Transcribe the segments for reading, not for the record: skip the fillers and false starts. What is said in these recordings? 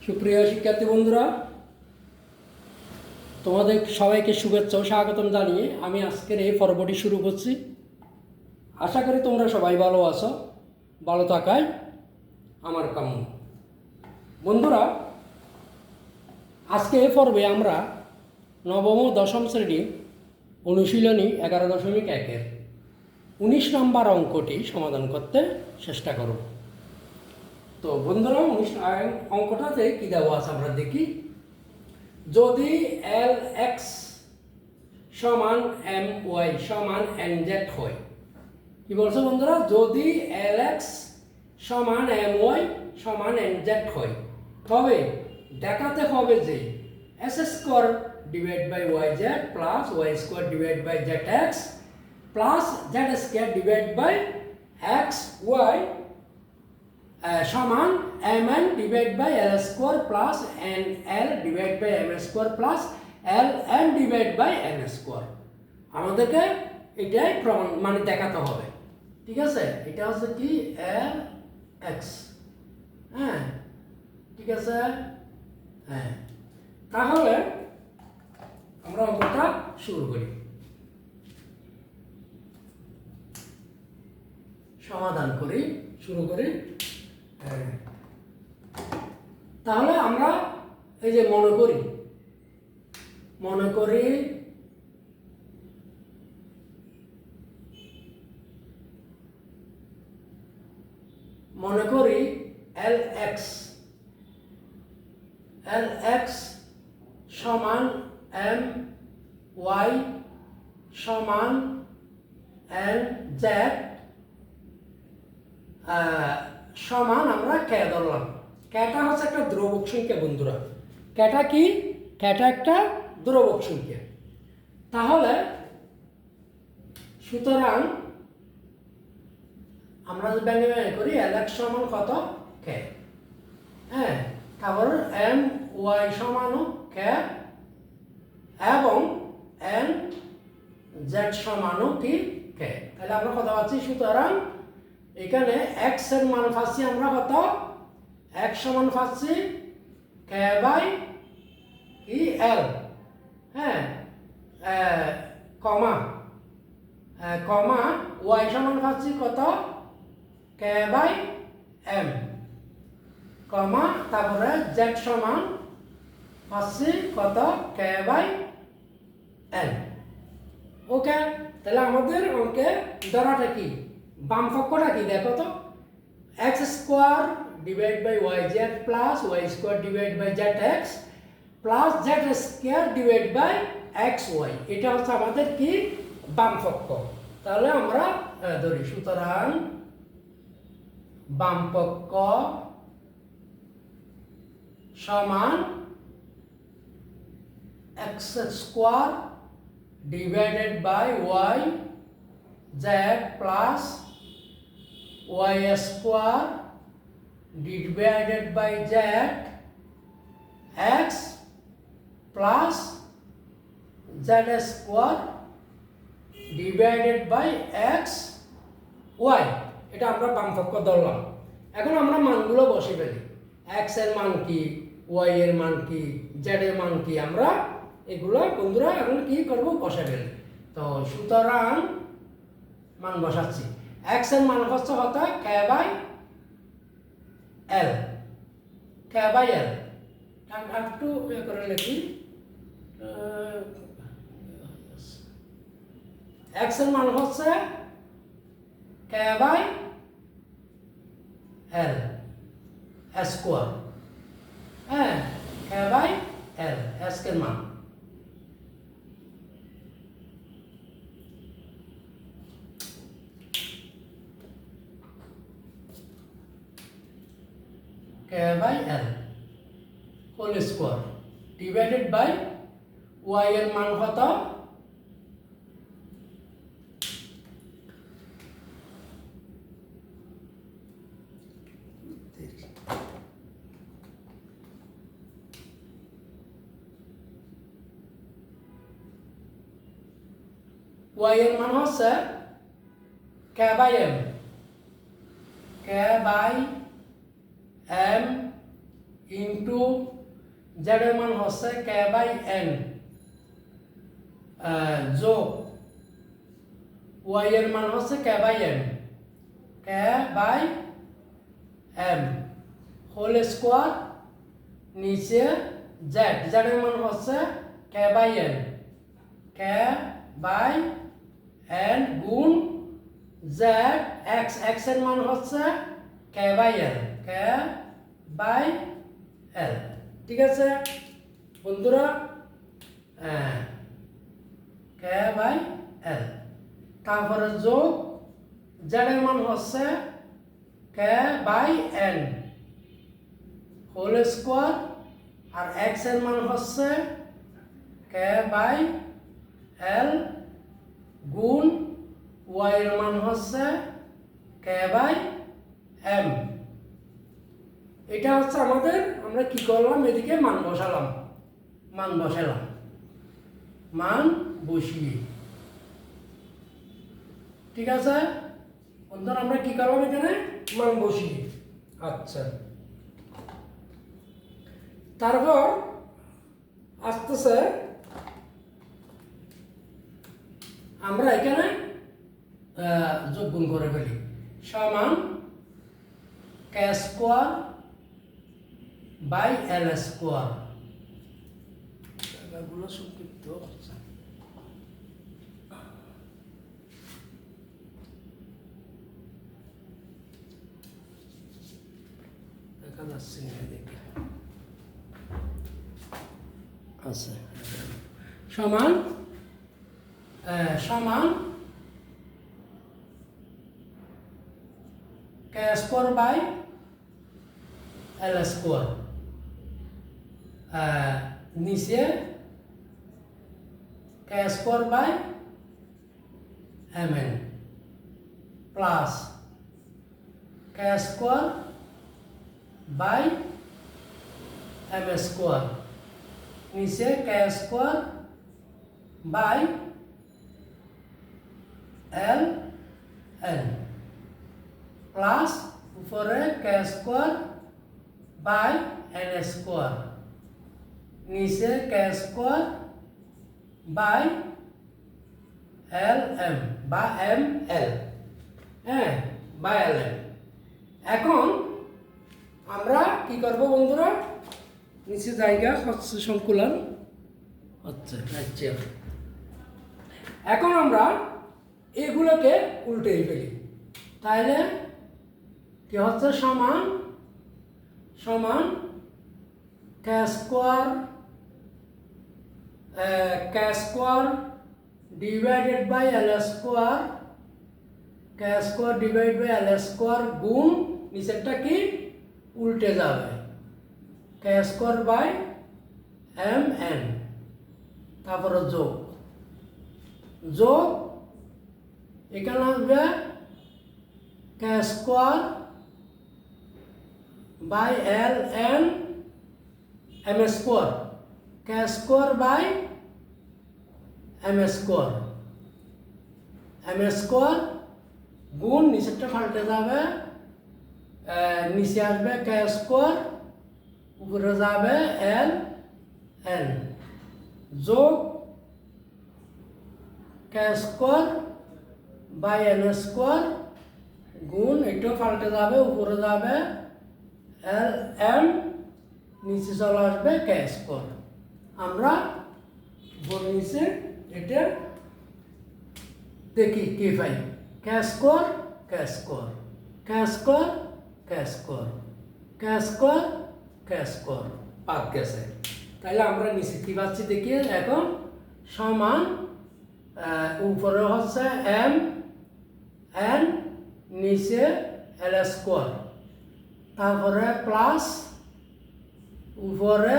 সুপ্রিয় শিক্ষার্থী বন্ধুরা, তোমাদের সবাইকে শুভেচ্ছা ও স্বাগতম জানিয়ে আমি আজকের এই পর্বটি শুরু করছি। আশা করি তোমরা সবাই ভালো আছো। ভালো থাকাই আমার কাম্য। বন্ধুরা, আজকে এই পর্বে আমরা নবম ও দশম শ্রেণীর অনুশীলনী 11.1-এর 19 নম্বর অঙ্কটি সমাধান করতে চেষ্টা করব। তো বন্ধুরা, অঙ্কটাতে কী দেওয়া আছে আমরা দেখি। যদি এল এক্স সমান এম ওয়াই সমান এন জেড হয়, কি বলছো বন্ধুরা? যদি এল এক্স সমান এম ওয়াই সমান এন জেড হয়, তবে দেখাতে হবে যে x square divide by y z plus y square divide by z x plus z square divide by x y সমান m n divide by l square plus n l divide by m square plus l n divide by n square. আমাদেরকে এটাই প্রমাণ মানে দেখাতে হবে। ঠিক আছে, এটা হচ্ছে কি এল এক্স। হ্যাঁ, ঠিক আছে। হ্যাঁ, তাহলে আমরা অঙ্কটা শুরু করি, সমাধান করি, শুরু করি। তাহলে আমরা এই যে মনে করি এল এক্স সমান এম ওয়াই সমান এন জেড সমান আমরা কে ধরলাম। ক্যাটা হচ্ছে একটা ধ্রুবক সংখ্যা বন্ধুরা। ক্যাটা কি? ক্যাটা একটা ধ্রুবক সংখ্যা। তাহলে সুতরাং আমরা যদি ব্যঙ্গে করি এল এক্স সমান কত? কে। হ্যাঁ, তারপর এম ওয়াই সমানও কে এবং এন জেড সমানও কি কে। তাহলে আমরা কথা পাচ্ছি, সুতরাং এখানে এক্স এর মান পাচ্ছি আমরা কত? এক্স সমান পাচ্ছি কে বাই কি এল। হ্যাঁ, কমা ওয়াই সমান পাচ্ছি কত? কে বাই এম কমা তারপরে জেড সমান পাচ্ছি কত? কে বাই এল। ওকে, তাহলে আমাদের অঙ্কে ধরাটা কি? বাম পক্ষটা কি দেখো তো। X square divide by y z plus y square divide by z x plus z square divide by x y, এটা হচ্ছে আমাদের কি? বাম পক্ষ। তাহলে আমরা ধরি, সুতরাং বাম পক্ষ সমান x square divided by y z plus y square divided by z x plus z square divided by x y. এটা আমরা বাম পক্ষ ধরলাম। এখন আমরা মানগুলো বসে ফেলি। এক্স এর মান কি, ওয়াই এর মান কি, জেড এর মান কি, আমরা এগুলো বন্ধুরা এখন কি করব? বসে ফেলি। তো সুতরাং মান বসাচ্ছি। এক্স এর মান হচ্ছে কত? কে বাই এল। কে বাই এল একটু করে লিখি। এক্স এর মান হচ্ছে কে বাই এল স্কোয়ার। হ্যাঁ, কে বাই এল এর মান। K by l whole square divided by y এর মান কত? ওয়াই এর মান হচ্ছে k by m. K by m into z এর মান হচ্ছে কে বাই এন যোগ ওয়াই এর মান হচ্ছে k by m, k by m whole square, নিচে জেড, জেড এর মান হচ্ছে k by n, k by n গুণ জেড এক্স, এক্স এর মান হচ্ছে k by L, K by এল। ঠিক আছে বন্ধুরা, কে বাই এল, তারপরে যোগ জেড এর মান হচ্ছে k by n whole square, আর এক্স এর মান হচ্ছে কে বাই এল গুণ ওয়াই এর মান হচ্ছে কে বাই এম। এটা হচ্ছে আমাদের, আমরা কি করলাম, এদিকে মান বসালাম, মান বসালাম, মান বসিয়ে। ঠিক আছে বন্ধুরা, আমরা কি করলাম এখানে, মান বসিয়ে। আচ্ছা, তারপর আসতেছে আমরা এখানে যোগ গুণ করে ফেলি, সমান k square by l square. জায়গাগুলো সংক্ষিপ্ত হচ্ছে, দেখা যাচ্ছে না দেখে। আচ্ছা, সমান সমান k square by l square, নিচে k square by m n plus k square by m square, নিচে k square by l n plus উপরে k square by n square, নিচে k square by l m বা m l, হ্যাঁ, by l M. এখন আমরা কি করব বন্ধুরা, নিচে জায়গা হচ্ছে সংকুলন হচ্ছে। আচ্ছা, এখন আমরা এগুলোকে উল্টে ফেলি, তাহলে কি হচ্ছে, সমান সমান k square divided by l square, k square divide by l square গুণ নিচেরটা কি উল্টে যাবে, k square by m n, তারপরে যোগ যোগ এখানে আসবে k square by l n m square, k square by m square, m square গুণ নিচেরটা পাল্টে যাবে, নিচে আসবে কে স্কোয়ার, উপরে যাবে এল এন, যোগ কে স্কোয়ার বাই এন স্কোয়ার গুণ এটা পাল্টে যাবে, উপরে যাবে এল এম, নিচে চলে আসবে কে স্কোয়ার। আমরা নিচে এটা দেখি কি পাই, কে square k square k square k square k square k square পাক গেছে। তাহলে আমরা নিচে কি পাচ্ছি দেখি, এখন সমান উপরে হচ্ছে এম এন, নিচে এল স্কোয়ার, তারপরে প্লাস উপরে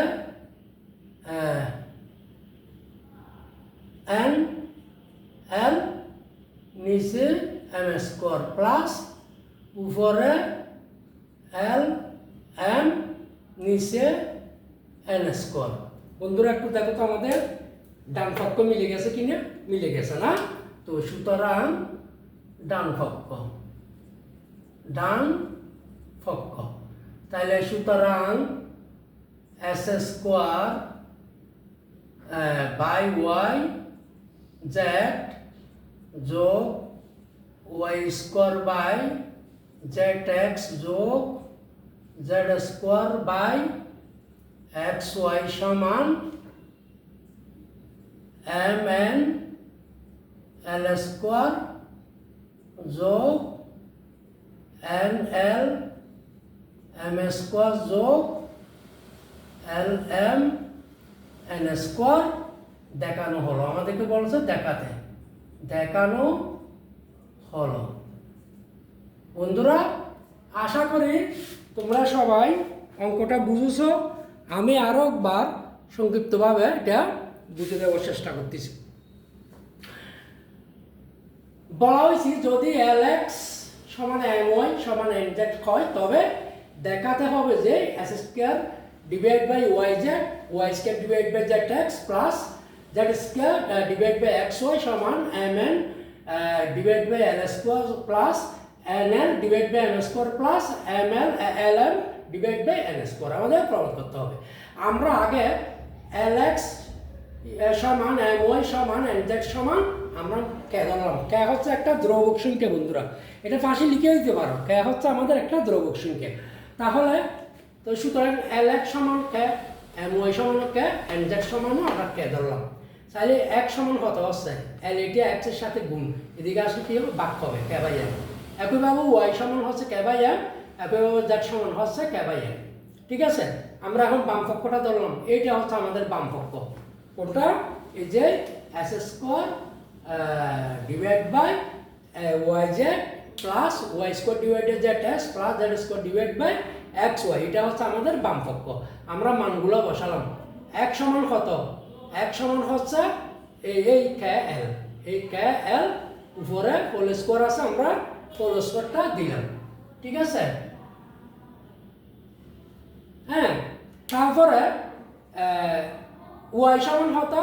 এন এল, নিচে এম স্কোয়ার প্লাস উপরে এল এম, নিচে এন স্কোয়ার। বন্ধুরা একটু দেখো তো আমাদের ডান পক্ষ মিলে গেছে কিনা, মিলে গেছে না? তো সুতরাং ডান পক্ষ, ডান পক্ষ, তাহলে সুতরাং x square by y z যোগ y square by z x যোগ z square by x y সমান এম এন এল স্কোয়ার যোগ এন এল এম স্কোয়ার যোগ এল এম এন স্কোয়ার দেখানো হলো। আমাদেরকে বলছে দেখাতে, দেখানো হলো। বন্ধুরা, আশা করি তোমরা সবাই অঙ্কটা বুঝেছ। আমি আরও একবার সংক্ষিপ্তভাবে এটা বুঝে দেওয়ার চেষ্টা করতেছি। বলা হয়েছে যদি এল এক্স সমান এম ওয়াই সমান এন জেড হয়, তবে দেখাতে হবে যে x square divide by y z y square divide by z x plus z square divide by x y সমান m n divide by l square plus n l divide by m square plus m l l m divide by n square আমাদের প্রমাণ করতে হবে। আমরা আগে l x সমান m y সমান n Z সমান আমরা কে ধরলাম। কে হচ্ছে একটা ধ্রুবক সংখ্যা। বন্ধুরা, এটা পাশে লিখে দিতে পারো, কে হচ্ছে আমাদের একটা ধ্রুবক সংখ্যা। তাহলে তো সুতরাং এল এক্স সমান কে, এম ওয়াই সমান কে, এন জেড সমানও আমরা কে ধরলাম। তাহলে এক সমান কত হচ্ছে এল এটা এক্স এর সাথে গুণ, এদিকে আসলে কি হবে ভাগ হবে কে বাই এম। একইভাবে ওয়াই সমান হচ্ছে কে বাই এম, একইভাবে জেড সমান হচ্ছে কে বাই এম। ঠিক আছে, আমরা এখন বাম পক্ষটা ধরলাম। এইটা হচ্ছে আমাদের বাম পক্ষ। কোনটা? এই যে x square divide by y z plus y square divided z x plus z square divide by x y, এটা হচ্ছে আমাদের বাম পক্ষ। আমরা মানগুলো বসালাম। এক সমান কত? এক সমান হচ্ছে এই কে এল, এই কে এল উপরে হোল স্কোয়ার আছে, আমরা হোল স্কোয়ারটা দিলাম। ঠিক আছে, হ্যাঁ। তারপরে ওয়াই সমান হতো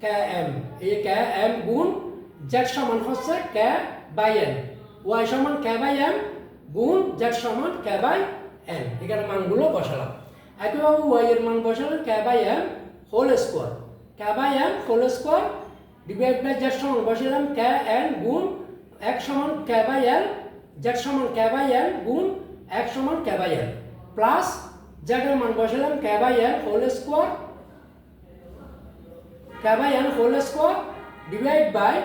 কে এম, এই কে এম গুণ জেড সমান হচ্ছে কে বাই এন। ওয়াই সমান কে বাই এম গুণ জেড সমান কে বাই এন। এখানে মানগুলো বসালাম। একইভাবে ওয়াই এর মান বসালাম k by m whole square, k by m whole square divide by z সমান বসালাম কে এন গুণ এক সমান কে বাই এল, জেড সমান কে বাই এন গুণ এক সমান k by l plus z এর মান বসালাম k by n whole square, k by n whole square divide by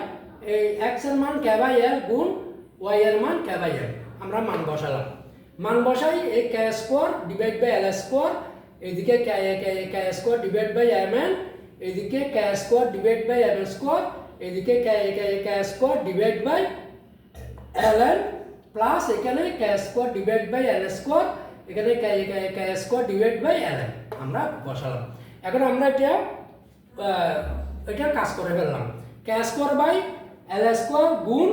এই এক্স এর মান কে বাই এল গুণ ওয়াই এর মান কে বাই এল। আমরা মান বসালাম। মান বসাই এই k square divide by l square, এইদিকে k square divide by m n, এইদিকে k square divide by m square, এইদিকে k square divide by l n plus এখানে k square divide by l square, এখানে k square divide by l n আমরা বসালাম। এখন আমরা এটা কাজ করে ফেললাম। K square by l square গুণ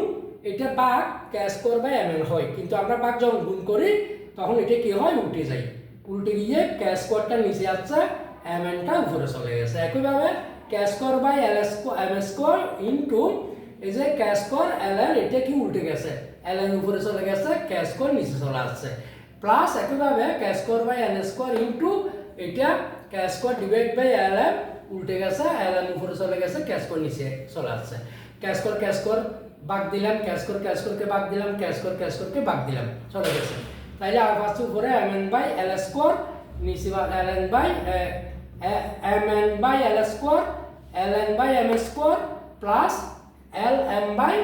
এটা ভাগ k square by m n হয়, কিন্তু আমরা ভাগ যখন গুণ করি তখন এটা কি হয় উল্টে যায়। উল্টে গিয়ে কে স্কোয়ারটা নিচে আসছে, এম এনটা উপরে চলে গেছে। একইভাবে k square by l square m square into এই যে কে স্কোয়ার এল এন, এটা কি উল্টে গেছে, এল এন উপরে চলে গেছে, কে স্কোয়ার নিচে চলে আসছে প্লাস একইভাবে k square by n square into এটা k square divide by l m উল্টে গেছে, এল এম উপরে চলে গেছে, কে স্কোয়ার নিচে চলে আসছে। কে স্কোয়ার ভাগ দিলাম, কে স্কোয়ারকে ভাগ দিলাম, কে স্কোয়ারকে ভাগ দিলাম, চলে গেছে। তাইলে আর পাচ্ছে উপরে m n by l square, নিচে l n by m n by l square, l n by m square plus l m by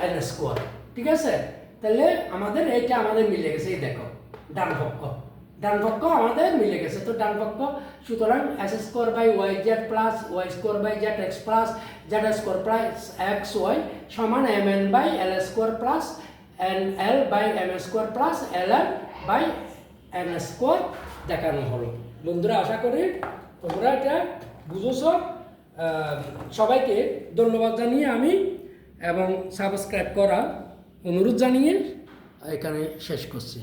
n square. ঠিক আছে, তাহলে আমাদের এইটা আমাদের মিলে গেছে। এই দেখো ডান পক্ষ আমাদের মিলে গেছে। তো ডান পক্ষ সুতরাং x square by y z plus y square by z x plus z square plus x y সমান m n by l square plus n l by m square plus l m by n square দেখানো হলো। বন্ধুরা, আশা করি তোমরা এটা বুঝেছ। সবাইকে ধন্যবাদ জানিয়ে আমি এবং সাবস্ক্রাইব করার অনুরোধ জানিয়ে এখানে শেষ করছি।